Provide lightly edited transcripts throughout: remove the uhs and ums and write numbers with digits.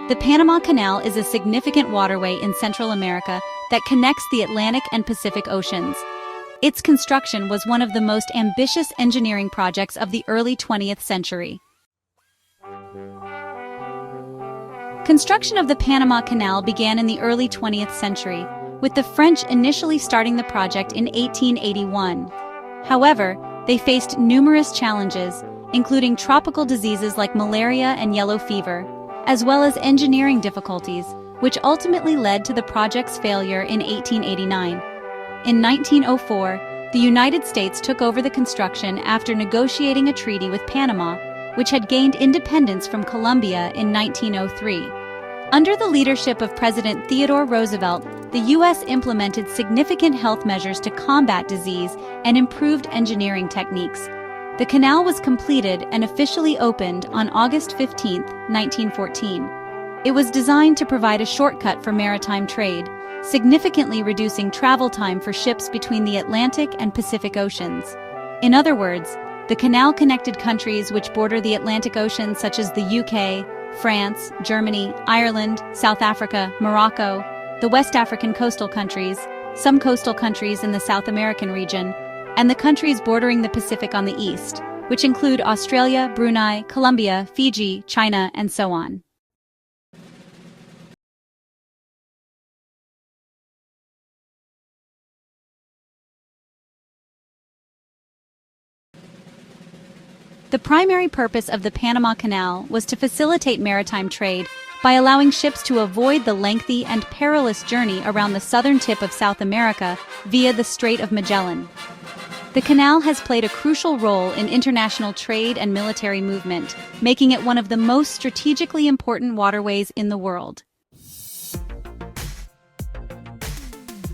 The Panama Canal is a significant waterway in Central America that connects the Atlantic and Pacific Oceans. Its construction was one of the most ambitious engineering projects of the early 20th century. Construction of the Panama Canal began in the early 20th century, with the French initially starting the project in 1881. However, they faced numerous challenges, including tropical diseases like malaria and yellow fever, as well as engineering difficulties, which ultimately led to the project's failure in 1889. In 1904, the United States took over the construction after negotiating a treaty with Panama, which had gained independence from Colombia in 1903. Under the leadership of President Theodore Roosevelt, the U.S. implemented significant health measures to combat disease and improved engineering techniques. The canal was completed and officially opened on August 15, 1914. It was designed to provide a shortcut for maritime trade, significantly reducing travel time for ships between the Atlantic and Pacific Oceans. In other words, the canal connected countries which border the Atlantic Ocean such as the UK, France, Germany, Ireland, South Africa, Morocco, the West African coastal countries, some coastal countries in the South American region, and the countries bordering the Pacific on the east, which include Australia, Brunei, Colombia, Fiji, China, and so on. The primary purpose of the Panama Canal was to facilitate maritime trade by allowing ships to avoid the lengthy and perilous journey around the southern tip of South America via the Strait of Magellan. The canal has played a crucial role in international trade and military movement, making it one of the most strategically important waterways in the world.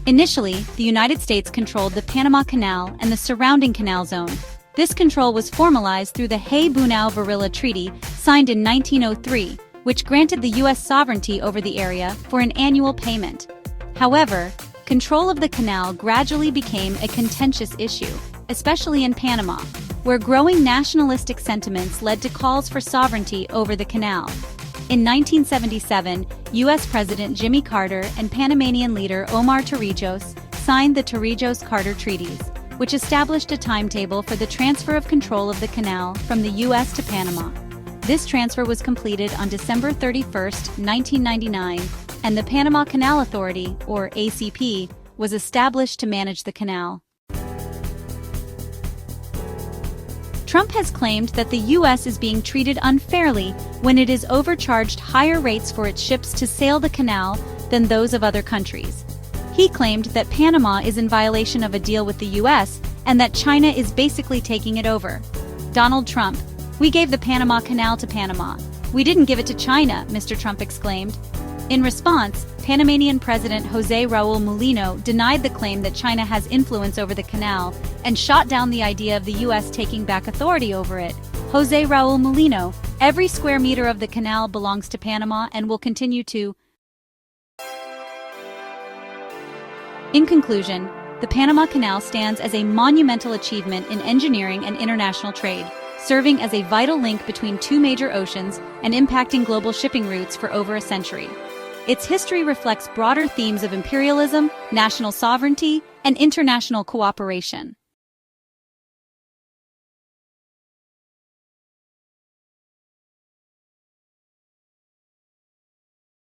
Initially, the United States controlled the Panama Canal and the surrounding canal zone. This control was formalized through the Hay-Bunau-Varilla Treaty, signed in 1903, which granted the U.S. sovereignty over the area for an annual payment. However, control of the canal gradually became a contentious issue, especially in Panama, where growing nationalistic sentiments led to calls for sovereignty over the canal. In 1977, U.S. President Jimmy Carter and Panamanian leader Omar Torrijos signed the Torrijos-Carter Treaties, which established a timetable for the transfer of control of the canal from the U.S. to Panama. This transfer was completed on December 31, 1999, and the Panama Canal Authority, or ACP, was established to manage the canal. Trump has claimed that the U.S. is being treated unfairly when it is overcharged higher rates for its ships to sail the canal than those of other countries. He claimed that Panama is in violation of a deal with the U.S. and that China is basically taking it over. Donald Trump: "We gave the Panama Canal to Panama. We didn't give it to China," Mr. Trump exclaimed. In response, Panamanian President José Raúl Mulino denied the claim that China has influence over the canal and shot down the idea of the U.S. taking back authority over it. José Raúl Mulino: "Every square meter of the canal belongs to Panama and will continue to." In conclusion, the Panama Canal stands as a monumental achievement in engineering and international trade, serving as a vital link between two major oceans and impacting global shipping routes for over a century. Its history reflects broader themes of imperialism, national sovereignty, and international cooperation.